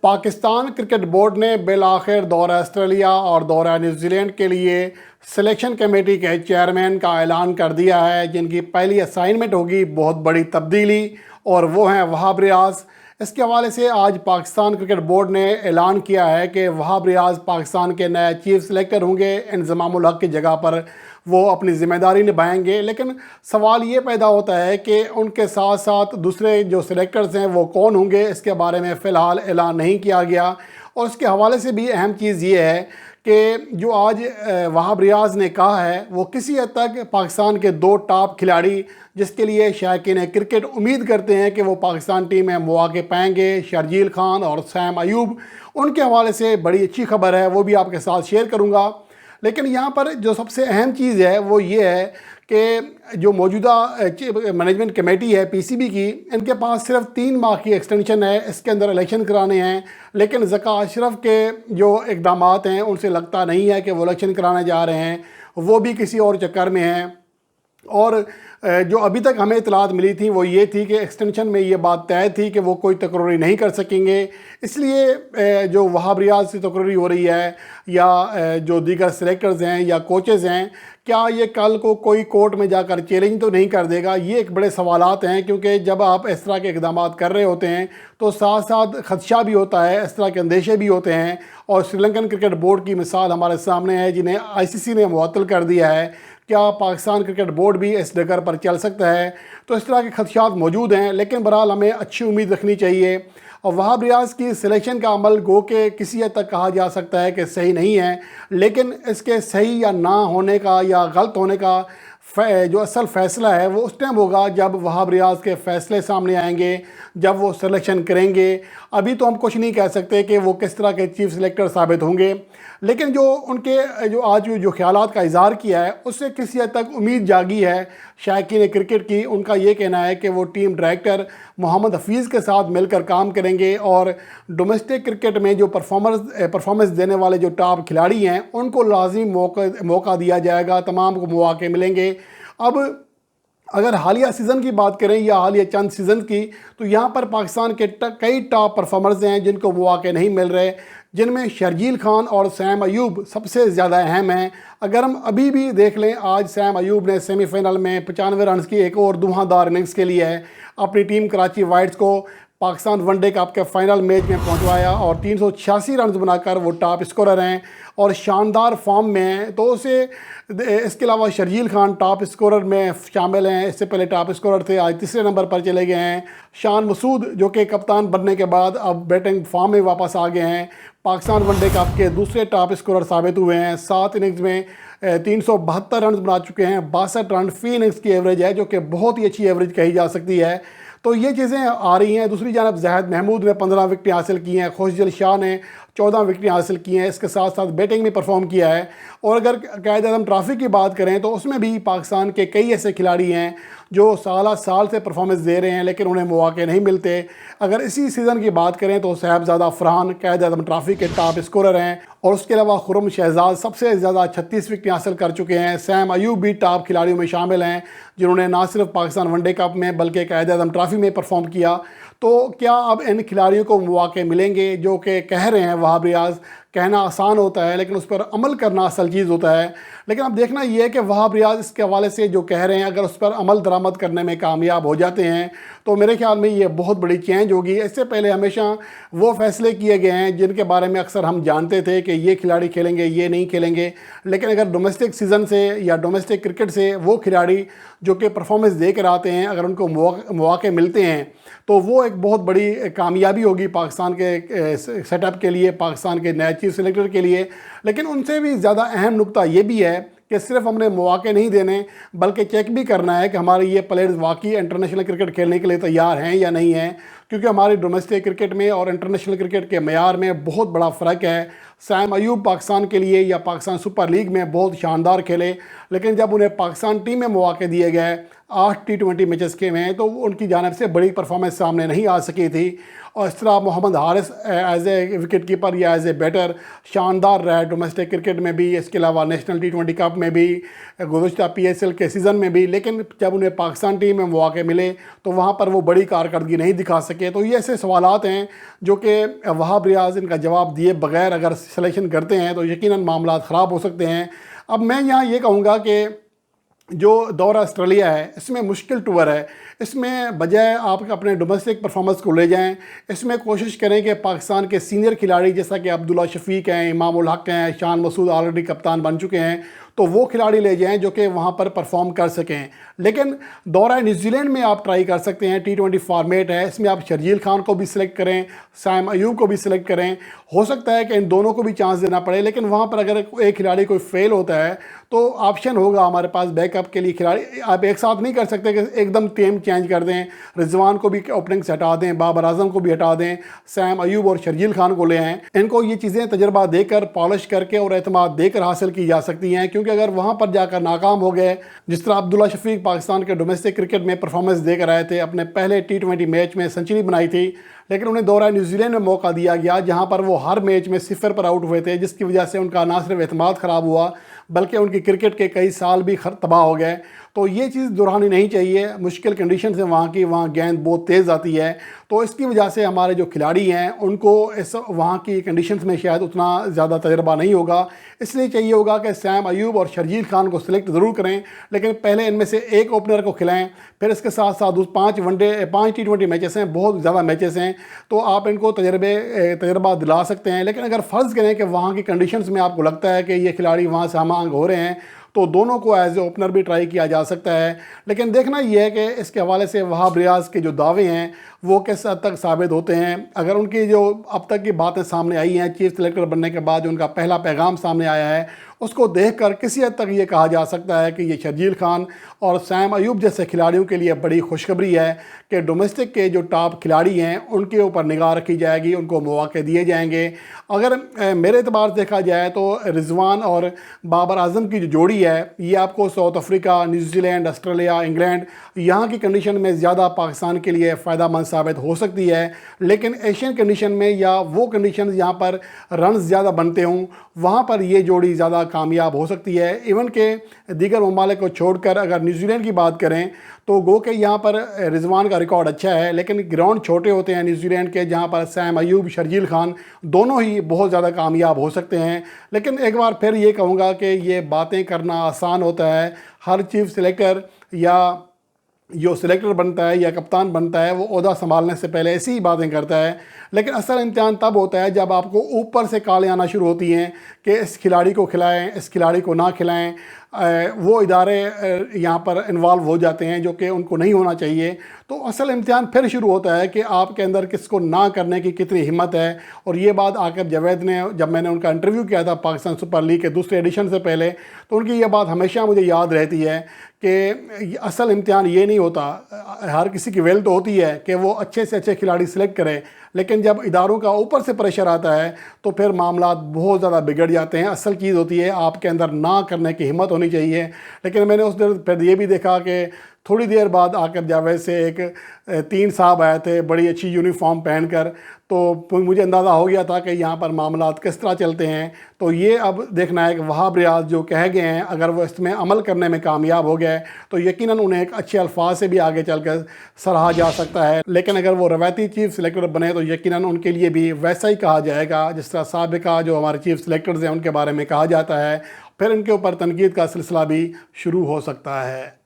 Pakistan cricket board نے بالآخر دورہ آسٹریلیا اور دورہ نیوزی لینڈ کے لیے سلیکشن کمیٹی کے چیئرمین کا اعلان کر دیا ہے، جن کی پہلی اسائنمنٹ ہوگی بہت بڑی تبدیلی، اور وہ ہیں وہاب ریاض۔ اس کے حوالے سے آج پاکستان کرکٹ بورڈ نے اعلان کیا ہے کہ وہاب ریاض پاکستان کے نئے چیف سلیکٹر ہوں گے۔ انضمام الحق کی جگہ پر وہ اپنی ذمہ داری نبھائیں گے، لیکن سوال یہ پیدا ہوتا ہے کہ ان کے ساتھ ساتھ دوسرے جو سلیکٹرز ہیں وہ کون ہوں گے۔ اس کے بارے میں فی الحال اعلان نہیں کیا گیا، اور اس کے حوالے سے بھی اہم چیز یہ ہے کہ جو آج وہاب ریاض نے کہا ہے وہ کسی حد تک پاکستان کے دو ٹاپ کھلاڑی جس کے لیے شائقین کرکٹ امید کرتے ہیں کہ وہ پاکستان ٹیم میں مواقع پائیں گے، شرجیل خان اور سیم ایوب، ان کے حوالے سے بڑی اچھی خبر ہے، وہ بھی آپ کے ساتھ شیئر کروں گا۔ لیکن یہاں پر جو سب سے اہم چیز ہے وہ یہ ہے کہ جو موجودہ مینجمنٹ کمیٹی ہے PCB کی، ان کے پاس صرف 3 ماہ کی ایکسٹینشن ہے، اس کے اندر الیکشن کرانے ہیں، لیکن ذکا اشرف کے جو اقدامات ہیں ان سے لگتا نہیں ہے کہ وہ الیکشن کرانے جا رہے ہیں، وہ بھی کسی اور چکر میں ہیں۔ اور جو ابھی تک ہمیں اطلاعات ملی تھیں وہ یہ تھی کہ ایکسٹینشن میں یہ بات طے تھی کہ وہ کوئی تقرری نہیں کر سکیں گے، اس لیے جو وہاب ریاض سے تقرری ہو رہی ہے یا جو دیگر سلیکٹرز ہیں یا کوچز ہیں، کیا یہ کل کو کوئی کورٹ میں جا کر چیلنج تو نہیں کر دے گا؟ یہ ایک بڑے سوالات ہیں، کیونکہ جب آپ اس طرح کے اقدامات کر رہے ہوتے ہیں تو ساتھ ساتھ خدشہ بھی ہوتا ہے، اس طرح کے اندیشے بھی ہوتے ہیں۔ اور سری لنکن کرکٹ بورڈ کی مثال ہمارے سامنے ہے، جنہیں ICC نے معطل کر دیا ہے۔ کیا پاکستان کرکٹ بورڈ بھی اس ڈگر پر چل سکتا ہے؟ تو اس طرح کے خدشات موجود ہیں، لیکن بہرحال ہمیں اچھی امید رکھنی چاہیے۔ اور وہاب ریاض کی سلیکشن کا عمل گو کہ کسی حد تک کہا جا سکتا ہے کہ صحیح نہیں ہے، لیکن اس کے صحیح یا نہ ہونے کا یا غلط ہونے کا جو اصل فیصلہ ہے وہ اس ٹائم ہوگا جب وہاب ریاض کے فیصلے سامنے آئیں گے، جب وہ سلیکشن کریں گے۔ ابھی تو ہم کچھ نہیں کہہ سکتے کہ وہ کس طرح کے چیف سلیکٹر ثابت ہوں گے، لیکن جو ان کے جو آج جو خیالات کا اظہار کیا ہے اس سے کسی حد تک امید جاگی ہے شائقین کرکٹ کی۔ ان کا یہ کہنا ہے کہ وہ ٹیم ڈائریکٹر محمد حفیظ کے ساتھ مل کر کام کریں گے، اور ڈومیسٹک کرکٹ میں جو پرفارمنس دینے والے جو ٹاپ کھلاڑی ہیں ان کو لازمی موقع دیا جائے گا، تمام کو مواقع ملیں گے۔ اب اگر حالیہ سیزن کی بات کریں یا حالیہ چند سیزن کی، تو یہاں پر پاکستان کے کئی ٹاپ پرفارمرز ہیں جن کو مواقع نہیں مل رہے، جن میں شرجیل خان اور سیم ایوب سب سے زیادہ اہم ہیں۔ اگر ہم ابھی بھی دیکھ لیں، آج سیم ایوب نے سیمی فائنل میں 95 رنز کی ایک اور دھواں دار اننگز کے لیے ہے اپنی ٹیم کراچی وائٹس کو پاکستان ون ڈے کپ کے فائنل میچ میں پہنچوایا، اور 386 رنز بنا کر وہ ٹاپ اسکورر ہیں اور شاندار فارم میں ہیں۔ تو اس کے علاوہ شرجیل خان ٹاپ اسکورر میں شامل ہیں، اس سے پہلے ٹاپ اسکورر تھے، آج تیسرے نمبر پر چلے گئے ہیں۔ شان مسعود جو کہ کپتان بننے کے بعد اب بیٹنگ فارم میں واپس آ گئے ہیں، پاکستان ون ڈے کپ کے دوسرے ٹاپ اسکورر ثابت ہوئے ہیں۔ 7 اننگز میں 372 رنز بنا چکے ہیں، 62 رن فی اننگز کی ایوریج ہے، جو کہ بہت ہی اچھی ایوریج کہی جا سکتی ہے۔ تو یہ چیزیں آ رہی ہیں۔ دوسری جانب زاہد محمود نے 15 وکٹیں حاصل کی ہیں، خوشدل شاہ نے 14 وکٹیں حاصل کی ہیں، اس کے ساتھ ساتھ بیٹنگ میں پرفارم کیا ہے۔ اور اگر قائد اعظم ٹرافی کی بات کریں تو اس میں بھی پاکستان کے کئی ایسے کھلاڑی ہیں جو سال سے پرفارمنس دے رہے ہیں لیکن انہیں مواقع نہیں ملتے۔ اگر اسی سیزن کی بات کریں تو صاحبزادہ فرحان قائد اعظم ٹرافی کے ٹاپ اسکورر ہیں، اور اس کے علاوہ خرم شہزاد سب سے زیادہ 36 وکٹیں حاصل کر چکے ہیں۔ سیم ایوب بھی ٹاپ کھلاڑیوں میں شامل ہیں جنہوں نے نہ صرف پاکستان ون ڈے کپ میں بلکہ قائد اعظم ٹرافی میں پرفارم کیا۔ تو کیا اب ان کھلاڑیوں کو مواقع ملیں گے جو کہ کہہ رہے ہیں وہاب ریاض؟ کہنا آسان ہوتا ہے لیکن اس پر عمل کرنا اصل چیز ہوتا ہے۔ لیکن اب دیکھنا یہ ہے کہ وہاب ریاض اس کے حوالے سے جو کہہ رہے ہیں اگر اس پر عمل درآمد کرنے میں کامیاب ہو جاتے ہیں تو میرے خیال میں یہ بہت بڑی چینج ہوگی۔ اس سے پہلے ہمیشہ وہ فیصلے کیے گئے ہیں جن کے بارے میں اکثر ہم جانتے تھے کہ یہ کھلاڑی کھیلیں گے، یہ نہیں کھیلیں گے، لیکن اگر ڈومیسٹک سیزن سے یا ڈومیسٹک کرکٹ سے وہ کھلاڑی جو کہ پرفارمنس دے کر آتے ہیں اگر ان کو مواقع ملتے ہیں تو وہ ایک بہت بڑی کامیابی ہوگی پاکستان کے سیٹ اپ کے لیے، پاکستان کے نئے چیف سلیکٹر کے لیے۔ لیکن ان سے بھی زیادہ اہم نقطہ یہ بھی ہے کہ صرف ہم نے مواقع نہیں دینے بلکہ چیک بھی کرنا ہے کہ ہمارے یہ پلیئرز واقعی انٹرنیشنل کرکٹ کھیلنے کے لیے تیار ہیں یا نہیں ہیں، کیونکہ ہماری ڈومیسٹک کرکٹ میں اور انٹرنیشنل کرکٹ کے معیار میں بہت بڑا فرق ہے۔ سیم ایوب پاکستان کے لیے یا پاکستان سپر لیگ میں بہت شاندار کھیلے، لیکن جب انہیں پاکستان ٹیم میں مواقع دیے گئے 8 T20 میچز کے میں تو ان کی جانب سے بڑی پرفارمنس سامنے نہیں آ سکی تھی، اور اس طرح Muhammad Haris as a wicket keeper یا ایز اے بیٹر شاندار رہا ڈومیسٹک کرکٹ میں بھی، اس کے علاوہ نیشنل T20 کپ میں بھی، گزشتہ PSL کے سیزن میں بھی، لیکن جب انہیں پاکستان ٹیم میں مواقع ملے تو وہاں پر وہ بڑی کارکردگی نہیں دکھا سکے۔ تو یہ ایسے سوالات ہیں جو کہ وہاب ریاض ان کا جواب دیے بغیر اگر سلیکشن کرتے ہیں تو یقیناً معاملات خراب ہو سکتے ہیں۔ اب میں یہاں یہ کہوں گا کہ جو دورہ آسٹریلیا ہے اس میں مشکل ٹور ہے، اس میں بجائے آپ اپنے ڈومیسٹک پرفارمنس کو لے جائیں، اس میں کوشش کریں کہ پاکستان کے سینئر کھلاڑی جیسا کہ عبداللہ شفیق ہیں، امام الحق ہیں، شان مسعود آلریڈی کپتان بن چکے ہیں، تو وہ کھلاڑی لے جائیں جو کہ وہاں پر پرفارم کر سکیں۔ لیکن دورہ نیوزی لینڈ میں آپ ٹرائی کر سکتے ہیں، T20 فارمیٹ ہے، اس میں آپ شرجیل خان کو بھی سلیکٹ کریں، سائم ایوب کو بھی سلیکٹ کریں، ہو سکتا ہے کہ ان دونوں کو بھی چانس دینا پڑے، لیکن وہاں پر اگر ایک کھلاڑی کوئی فیل ہوتا ہے تو آپشن ہوگا ہمارے پاس بیک اپ کے لیے کھلاڑی۔ آپ ایک ساتھ نہیں کر سکتے کہ ایک دم ٹیم چینج کر دیں، رضوان کو بھی اوپننگ سے ہٹا دیں، بابر اعظم کو بھی ہٹا دیں، سائم ایوب اور شرجیل خان کو لے آئیں۔ ان کو یہ چیزیں تجربہ دے کر، پالش کر کے اور اعتماد دے کر حاصل کی جا سکتی ہیں، کیونکہ اگر وہاں پر جا کر ناکام ہو گئے، جس طرح عبداللہ شفیق پاکستان کے ڈومیسٹک کرکٹ میں پرفارمنس دے کر آئے تھے، اپنے پہلے T20 میچ میں سنچری بنائی تھی، لیکن انہیں دورہ نیوزی لینڈ میں موقع دیا گیا جہاں پر وہ ہر میچ میں 0 پر آؤٹ ہوئے تھے، جس کی وجہ سے ان کا نہ صرف اعتماد خراب ہوا بلکہ ان کی کرکٹ کے کئی سال بھی تباہ ہو گئے۔ تو یہ چیز دہرانی نہیں چاہیے، مشکل کنڈیشنز ہیں وہاں کی، وہاں گیند بہت تیز آتی ہے، تو اس کی وجہ سے ہمارے جو کھلاڑی ہیں ان کو وہاں کی کنڈیشنز میں شاید اتنا زیادہ تجربہ نہیں ہوگا، اس لیے چاہیے ہوگا کہ سائم ایوب اور شرجیل خان کو سلیکٹ ضرور کریں، لیکن پہلے ان میں سے ایک اوپنر کو کھلائیں، پھر اس کے ساتھ ساتھ 5 T20 میچز ہیں، بہت زیادہ میچز ہیں، تو آپ ان کو تجربہ دلا سکتے ہیں۔ لیکن اگر فرض کریں کہ وہاں کی کنڈیشنز میں آپ کو لگتا ہے کہ یہ کھلاڑی وہاں سے ہم آہنگ ہو رہے ہیں تو دونوں کو ایز اے اوپنر بھی ٹرائی کیا جا سکتا ہے۔ لیکن دیکھنا یہ ہے کہ اس کے حوالے سے وہاب ریاض کے جو دعوے ہیں وہ کس حد تک ثابت ہوتے ہیں۔ اگر ان کی جو اب تک کی باتیں سامنے آئی ہیں، چیف سلیکٹر بننے کے بعد جو ان کا پہلا پیغام سامنے آیا ہے، اس کو دیکھ کر کسی حد تک یہ کہا جا سکتا ہے کہ یہ شرجیل خان اور سائم ایوب جیسے کھلاڑیوں کے لیے بڑی خوشخبری ہے کہ ڈومیسٹک کے جو ٹاپ کھلاڑی ہیں ان کے اوپر نگاہ رکھی جائے گی، ان کو مواقع دیے جائیں گے۔ اگر میرے اعتبار سے دیکھا جائے تو رضوان اور بابر اعظم کی جو جوڑی ہے یہ آپ کو South Africa, New Zealand, Australia, England یہاں کی کنڈیشن میں زیادہ پاکستان کے لیے فائدہ مند ثابت ہو سکتی ہے، لیکن ایشین کنڈیشن میں یا وہ کنڈیشنز یہاں پر رنز زیادہ بنتے ہوں وہاں پر یہ جوڑی زیادہ کامیاب ہو سکتی ہے۔ ایون کہ دیگر ممالک کو چھوڑ کر اگر نیوزی لینڈ کی بات کریں تو گو کہ یہاں پر رضوان کا ریکارڈ اچھا ہے، لیکن گراؤنڈ چھوٹے ہوتے ہیں نیوزی لینڈ کے، جہاں پر سائم ایوب، شرجیل خان دونوں ہی بہت زیادہ کامیاب ہو سکتے ہیں۔ لیکن ایک بار پھر یہ کہوں گا کہ یہ باتیں کرنا آسان ہوتا ہے، ہر چیف سلیکٹر یا جو سلیکٹر بنتا ہے یا کپتان بنتا ہے وہ عہدہ سنبھالنے سے پہلے ایسی ہی باتیں کرتا ہے، لیکن اصل امتحان تب ہوتا ہے جب آپ کو اوپر سے کالیں آنا شروع ہوتی ہیں کہ اس کھلاڑی کو کھلائیں، اس کھلاڑی کو نہ کھلائیں۔ وہ ادارے یہاں پر انوالو ہو جاتے ہیں جو کہ ان کو نہیں ہونا چاہیے، تو اصل امتحان پھر شروع ہوتا ہے کہ آپ کے اندر کس کو نہ کرنے کی کتنی ہمت ہے۔ اور یہ بات عاقب جاوید نے، جب میں نے ان کا انٹرویو کیا تھا پاکستان سپر لیگ کے دوسرے ایڈیشن سے پہلے، تو ان کی یہ بات ہمیشہ مجھے یاد رہتی ہے کہ اصل امتحان یہ نہیں ہوتا، ہر کسی کی ویل تو ہوتی ہے کہ وہ اچھے سے اچھے کھلاڑی سلیکٹ کرے، لیکن جب اداروں کا اوپر سے پریشر آتا ہے تو پھر معاملات بہت زیادہ بگڑ جاتے ہیں۔ اصل چیز ہوتی ہے آپ کے اندر نہ کرنے کی ہمت ہونی چاہیے۔ لیکن میں نے اس دن پھر یہ بھی دیکھا کہ تھوڑی دیر بعد عاقب جاوید سے ایک 3 صاحب آئے تھے بڑی اچھی یونیفارم پہن کر، تو مجھے اندازہ ہو گیا تھا کہ یہاں پر معاملات کس طرح چلتے ہیں۔ تو یہ اب دیکھنا ہے کہ وہاب ریاض جو کہہ گئے ہیں اگر وہ اس میں عمل کرنے میں کامیاب ہو گئے تو یقیناً انہیں ایک اچھے الفاظ سے بھی آگے چل کر سراہا جا سکتا ہے، لیکن اگر وہ روایتی چیف سلیکٹر بنے تو یقیناً ان کے لیے بھی ویسا ہی کہا جائے گا جس طرح سابقہ جو ہمارے چیف سلیکٹرز ہیں ان کے بارے میں کہا جاتا ہے، پھر ان کے اوپر تنقید کا سلسلہ بھی شروع ہو سکتا ہے۔